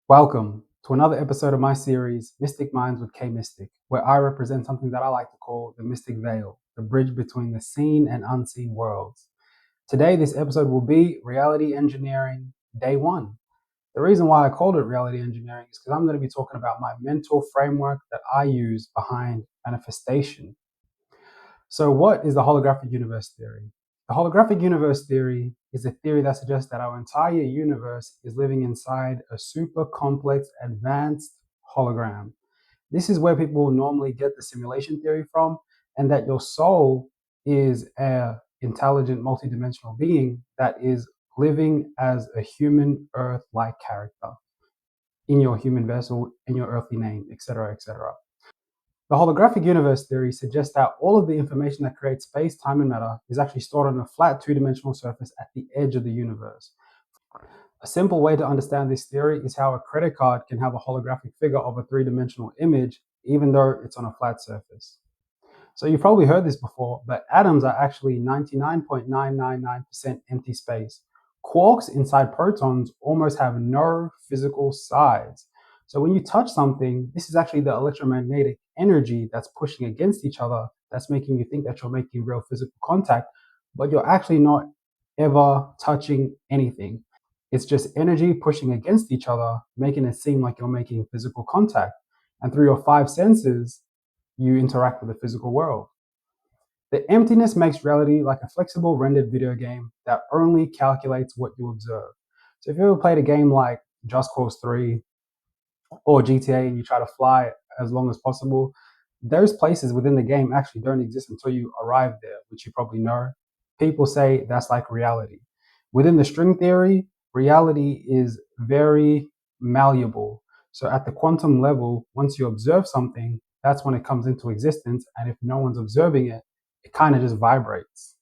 Welcome to another episode of my series, Mystic Minds with K Mystic, where I represent something that I like to call the mystic veil, the bridge between the seen and unseen worlds. Today, this episode will be Reality Engineering Day 1. The reason why I called it Reality Engineering is because I'm going to be talking about my mental framework that I use behind manifestation. So, what is the holographic universe theory? The holographic universe theory is a theory that suggests that our entire universe is living inside a super complex, advanced hologram. This is where people normally get the simulation theory from, and that your soul is an intelligent, multidimensional being that is living as a human Earth like character in your human vessel, in your earthly name, etc., etc. The holographic universe theory suggests that all of the information that creates space, time, and matter is actually stored on a flat two-dimensional surface at the edge of the universe. A simple way to understand this theory is how a credit card can have a holographic figure of a three-dimensional image, even though it's on a flat surface. So you've probably heard this before, but atoms are actually 99.999% empty space. Quarks inside protons almost have no physical sides. So when you touch something, this is actually the electromagnetic energy that's pushing against each other, that's making you think that you're making real physical contact, but you're actually not ever touching anything. It's just energy pushing against each other, making it seem like you're making physical contact. And through your five senses, you interact with the physical world. The emptiness makes reality like a flexible rendered video game that only calculates what you observe. So if you ever played a game like Just Cause 3 or GTA and you try to fly as long as possible, those places within the game actually don't exist until you arrive there, which you probably know. People say that's like reality. Within the string theory, reality is very malleable. So at the quantum level, once you observe something, that's when it comes into existence. And if no one's observing it, it kind of just vibrates.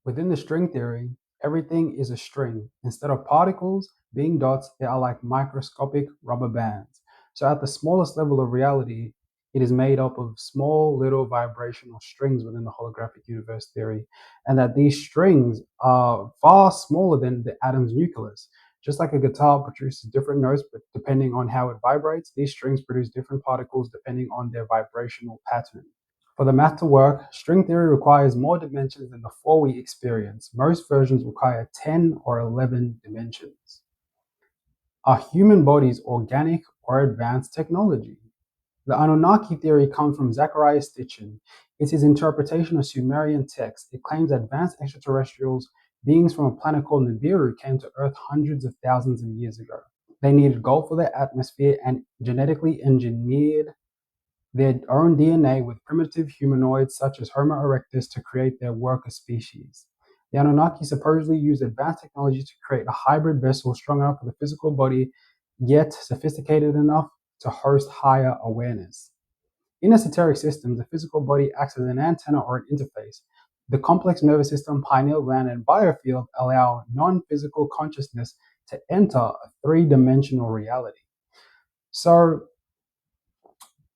Within the string theory, everything is a string. Instead of particles being dots, they are like microscopic rubber bands. So at the smallest level of reality, it is made up of small little vibrational strings within the holographic universe theory, and that these strings are far smaller than the atom's nucleus. Just like a guitar produces different notes, but depending on how it vibrates, these strings produce different particles depending on their vibrational pattern. For the math to work, string theory requires more dimensions than the four we experience. Most versions require 10 or 11 dimensions. Are human bodies organic or advanced technology? The Anunnaki theory comes from Zecharia Sitchin. It's his interpretation of Sumerian texts. It claims advanced extraterrestrials, beings from a planet called Nibiru, came to Earth hundreds of thousands of years ago. They needed gold for their atmosphere and genetically engineered their own DNA with primitive humanoids such as Homo erectus to create their worker species. The Anunnaki supposedly used advanced technology to create a hybrid vessel strong enough for the physical body, yet sophisticated enough to host higher awareness. In esoteric systems, the physical body acts as an antenna or an interface. The complex nervous system, pineal gland, and biofield allow non physical consciousness to enter a three-dimensional reality. So,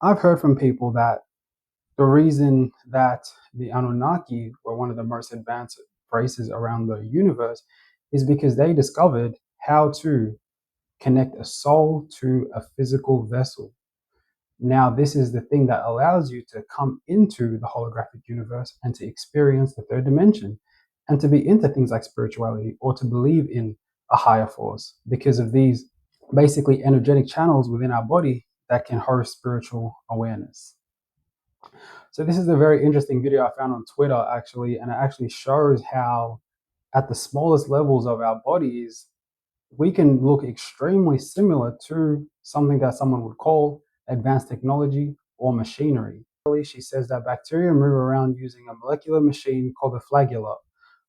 I've heard from people that the reason that the Anunnaki were one of the most advanced races around the universe is because they discovered how to connect a soul to a physical vessel. Now, this is the thing that allows you to come into the holographic universe and to experience the third dimension and to be into things like spirituality or to believe in a higher force because of these basically energetic channels within our body that can host spiritual awareness. So this is a very interesting video I found on Twitter actually, and it actually shows how at the smallest levels of our bodies, we can look extremely similar to something that someone would call advanced technology or machinery. She says that bacteria move around using a molecular machine called the flagella,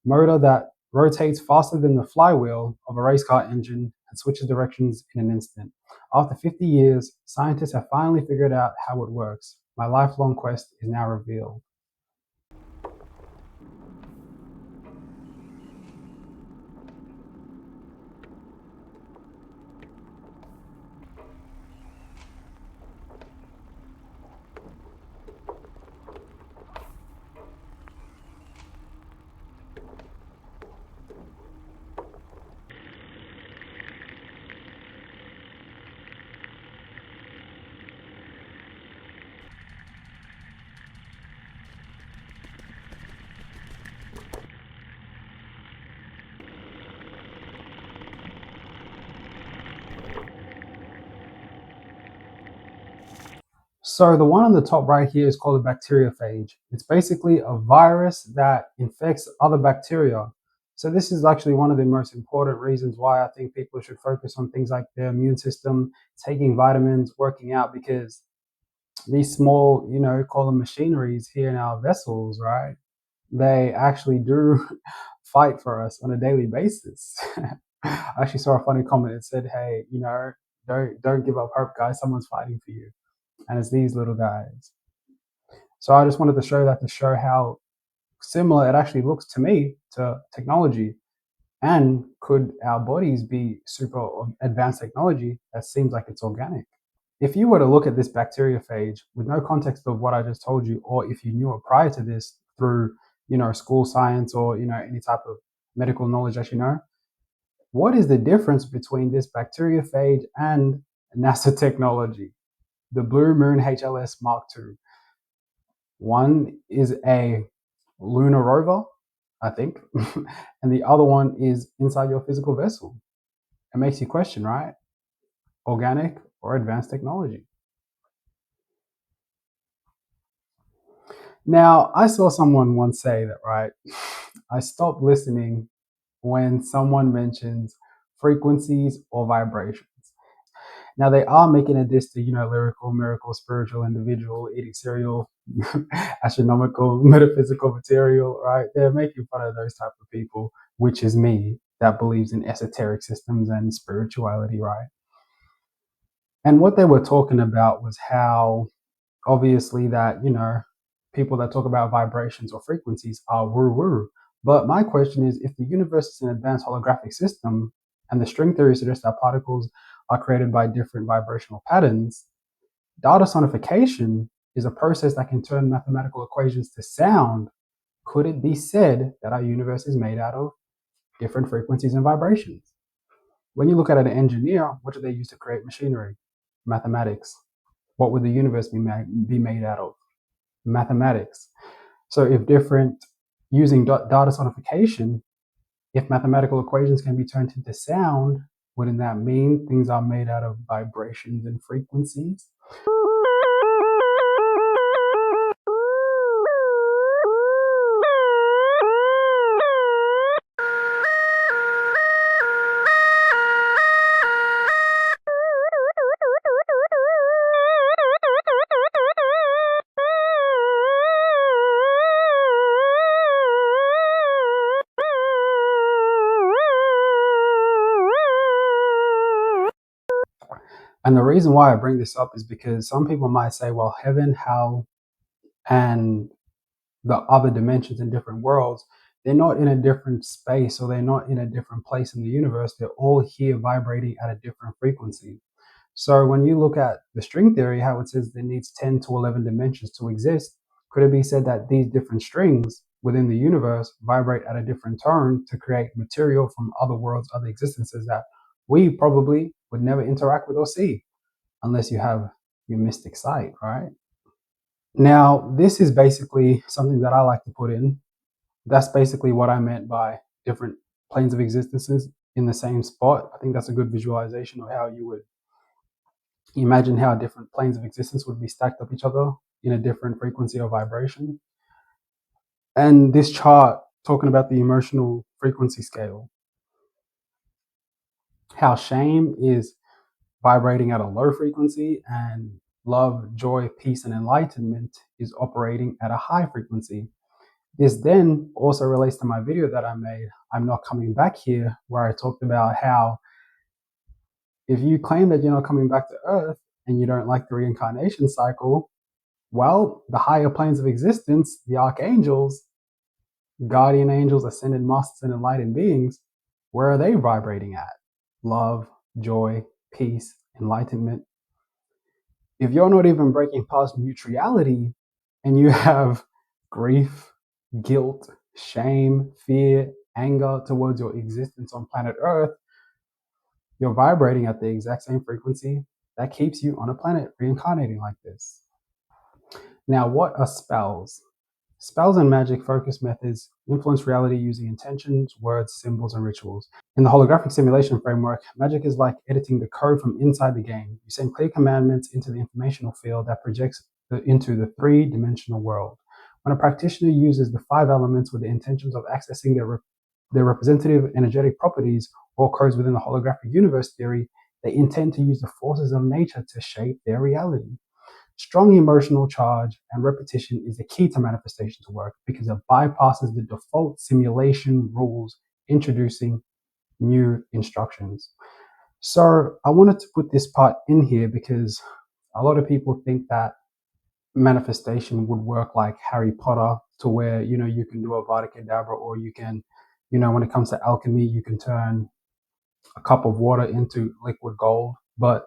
motor that rotates faster than the flywheel of a race car engine and switches directions in an instant. After 50 years, scientists have finally figured out how it works. My lifelong quest is now revealed. So the one on the top right here is called a bacteriophage. It's basically a virus that infects other bacteria. So this is actually one of the most important reasons why I think people should focus on things like their immune system, taking vitamins, working out, because these small, call them machineries here in our vessels, right? They actually do fight for us on a daily basis. I actually saw a funny comment that said, "Hey, don't give up hope, guys. Someone's fighting for you." And it's these little guys. So I just wanted to show that to show how similar it actually looks to me to technology. And could our bodies be super advanced technology that seems like it's organic? If you were to look at this bacteriophage with no context of what I just told you, or if you knew it prior to this through, school science or, any type of medical knowledge that you know, what is the difference between this bacteriophage and NASA technology, the Blue Moon HLS Mark II? One is a lunar rover, I think, and the other one is inside your physical vessel. It makes you question, right? Organic or advanced technology. Now, I saw someone once say that, right? I stop listening when someone mentions frequencies or vibrations. Now, they are making a diss to, lyrical, miracle, spiritual, individual, eating cereal, astronomical, metaphysical material, right? They're making fun of those type of people, which is me, that believes in esoteric systems and spirituality, right? And what they were talking about was how obviously that, people that talk about vibrations or frequencies are woo-woo. But my question is, if the universe is an advanced holographic system and the string theory suggests that particles are created by different vibrational patterns, data sonification is a process that can turn mathematical equations to sound. Could it be said that our universe is made out of different frequencies and vibrations? When you look at an engineer, what do they use to create machinery? Mathematics. What would the universe be made out of? Mathematics. So if using data sonification, if mathematical equations can be turned into sound, wouldn't that mean things are made out of vibrations and frequencies? And the reason why I bring this up is because some people might say, well, heaven, hell, and the other dimensions in different worlds, they're not in a different space or they're not in a different place in the universe. They're all here vibrating at a different frequency. So when you look at the string theory, how it says there needs 10 to 11 dimensions to exist, could it be said that these different strings within the universe vibrate at a different tone to create material from other worlds, other existences that we probably would never interact with or see unless you have your mystic sight, right? Now, this is basically something that I like to put in. That's basically what I meant by different planes of existences in the same spot. I think that's a good visualization of how you would imagine how different planes of existence would be stacked up each other in a different frequency or vibration. And this chart talking about the emotional frequency scale, how shame is vibrating at a low frequency and love, joy, peace, and enlightenment is operating at a high frequency. This then also relates to my video that I made, I'm Not Coming Back Here, where I talked about how if you claim that you're not coming back to Earth and you don't like the reincarnation cycle, well, the higher planes of existence, the archangels, guardian angels, ascended masters, and enlightened beings, where are they vibrating at? Love, joy, peace, enlightenment. If you're not even breaking past neutrality and you have grief, guilt, shame, fear, anger towards your existence on planet Earth, you're vibrating at the exact same frequency that keeps you on a planet reincarnating like this. Now, what are spells? Spells and magic focus methods influence reality using intentions, words, symbols, and rituals. In the holographic simulation framework, magic is like editing the code from inside the game. You send clear commandments into the informational field that projects into the three-dimensional world. When a practitioner uses the five elements with the intentions of accessing their representative energetic properties, or occurs within the holographic universe theory, they intend to use the forces of nature to shape their reality. Strong emotional charge and repetition is the key to manifestation to work because it bypasses the default simulation rules, introducing new instructions. So I wanted to put this part in here because a lot of people think that manifestation would work like Harry Potter, to where you can do a Vada Kedavra, or you can, when it comes to alchemy, you can turn a cup of water into liquid gold. But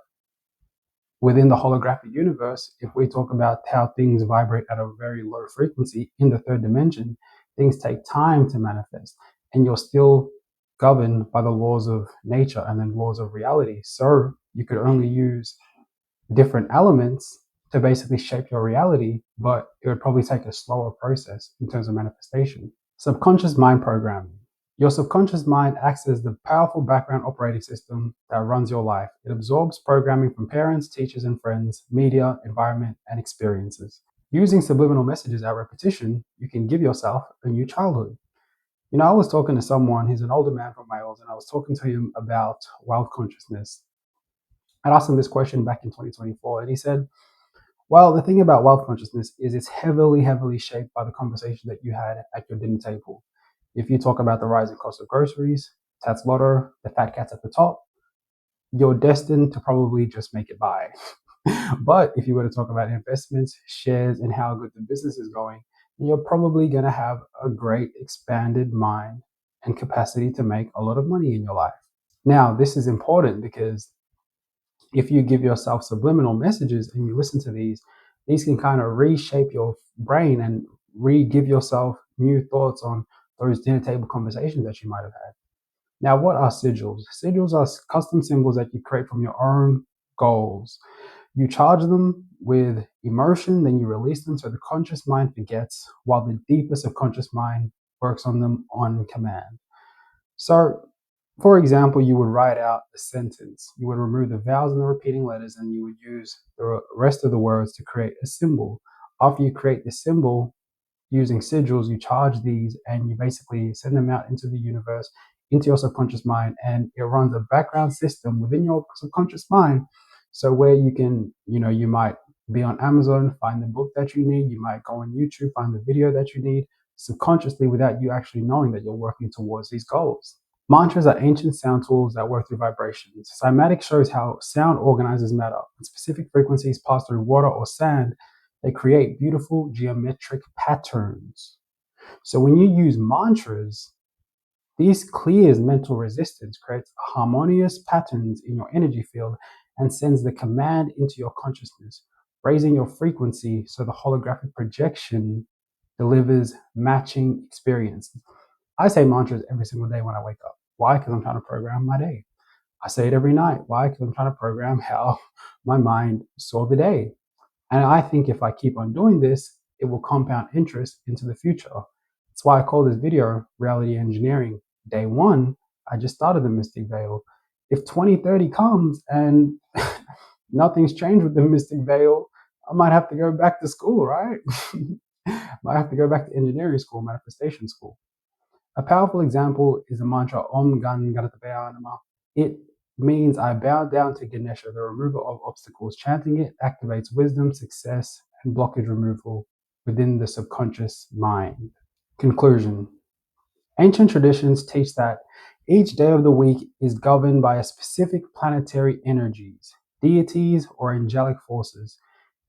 within the holographic universe, if we talk about how things vibrate at a very low frequency in the third dimension, things take time to manifest, and you're still governed by the laws of nature and then laws of reality. So you could only use different elements to basically shape your reality, but it would probably take a slower process in terms of manifestation. Subconscious mind programming. Your subconscious mind acts as the powerful background operating system that runs your life. It absorbs programming from parents, teachers and friends, media, environment, and experiences. Using subliminal messages at repetition, you can give yourself a new childhood. I was talking to someone, he's an older man from Wales, and I was talking to him about wealth consciousness. I asked him this question back in 2024, and he said, well, the thing about wealth consciousness is it's heavily, heavily shaped by the conversation that you had at your dinner table. If you talk about the rising cost of groceries, Tats Lotto, the fat cats at the top, you're destined to probably just make it by. But if you were to talk about investments, shares, and how good the business is going, then you're probably going to have a great expanded mind and capacity to make a lot of money in your life. Now, this is important because if you give yourself subliminal messages and you listen to these can kind of reshape your brain and give yourself new thoughts on those dinner table conversations that you might have had. Now, what are sigils? Sigils are custom symbols that you create from your own goals. You charge them with emotion, then you release them so the conscious mind forgets, while the deeper subconscious mind works on them on command. So, for example, you would write out a sentence. You would remove the vowels and the repeating letters, and you would use the rest of the words to create a symbol. After you create the symbol using sigils, you charge these and you basically send them out into the universe, into your subconscious mind, and it runs a background system within your subconscious mind. So where you can, you might be on Amazon, find the book that you need. You might go on YouTube, find the video that you need subconsciously without you actually knowing that you're working towards these goals. Mantras are ancient sound tools that work through vibrations. Cymatics shows how sound organizes matter. When specific frequencies pass through water or sand, they create beautiful geometric patterns. So when you use mantras, these clears mental resistance, creates harmonious patterns in your energy field, and sends the command into your consciousness, raising your frequency so the holographic projection delivers matching experiences. I say mantras every single day when I wake up. Why? Because I'm trying to program my day. I say it every night. Why? Because I'm trying to program how my mind saw the day. And I think if I keep on doing this, it will compound interest into the future. That's why I call this video Reality Engineering. Day one, I just started the Mystic Veil. If 2030 comes and nothing's changed with the Mystic Veil, I might have to go back to school, right? Might have to go back to engineering school, manifestation school. A powerful example is the mantra Om Gan Ganatapaya Nama. It means I bow down to Ganesha, the remover of obstacles. Chanting it activates wisdom, success, and blockage removal within the subconscious mind. Conclusion. Ancient traditions teach that each day of the week is governed by a specific planetary energies, deities, or angelic forces.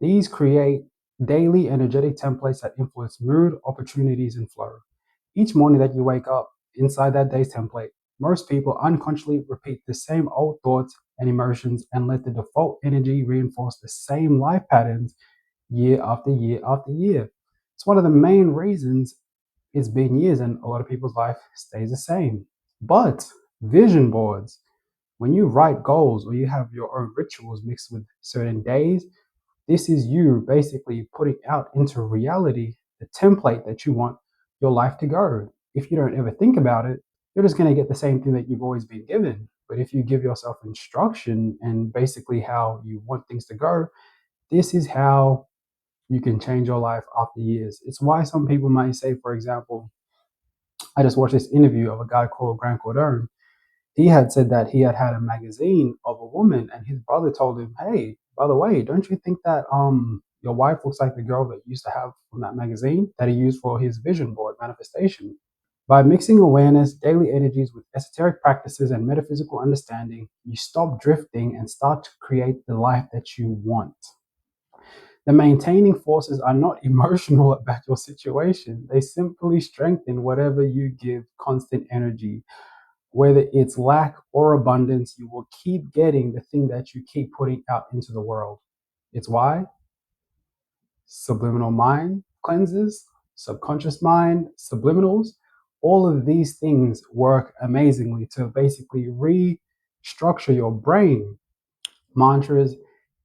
These create daily energetic templates that influence mood, opportunities, and flow. Each morning that you wake up, inside that day's template, most people unconsciously repeat the same old thoughts and emotions and let the default energy reinforce the same life patterns year after year after year. It's one of the main reasons it's been years and a lot of people's life stays the same. But vision boards, when you write goals or you have your own rituals mixed with certain days, this is you basically putting out into reality the template that you want your life to go. If you don't ever think about it, you're just going to get the same thing that you've always been given. But if you give yourself instruction and basically how you want things to go, this is how you can change your life after years. It's why some people might say, for example, I just watched this interview of a guy called Grant Cardone. He had said that he had had a magazine of a woman, and his brother told him, "Hey, by the way, don't you think that your wife looks like the girl that you used to have from that magazine that he used for his vision board manifestation?" By mixing awareness, daily energies with esoteric practices and metaphysical understanding, you stop drifting and start to create the life that you want. The maintaining forces are not emotional about your situation. They simply strengthen whatever you give constant energy. Whether it's lack or abundance, you will keep getting the thing that you keep putting out into the world. It's why subliminal mind cleanses, subconscious mind, subliminals, all of these things work amazingly to basically restructure your brain. Mantras,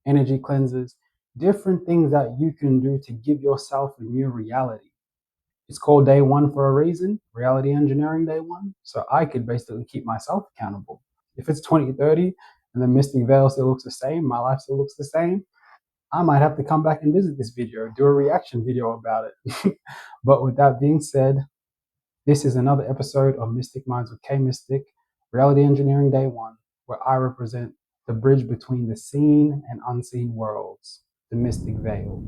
energy cleanses, different things that you can do to give yourself a new reality. It's called day one for a reason, reality engineering day one. So I could basically keep myself accountable. If it's 2030 and the mystic veil still looks the same, my life still looks the same, I might have to come back and visit this video, do a reaction video about it. But with that being said, this is another episode of Mystic Minds with K Mystic, Reality Engineering Day 1, where I represent the bridge between the seen and unseen worlds, the mystic veil.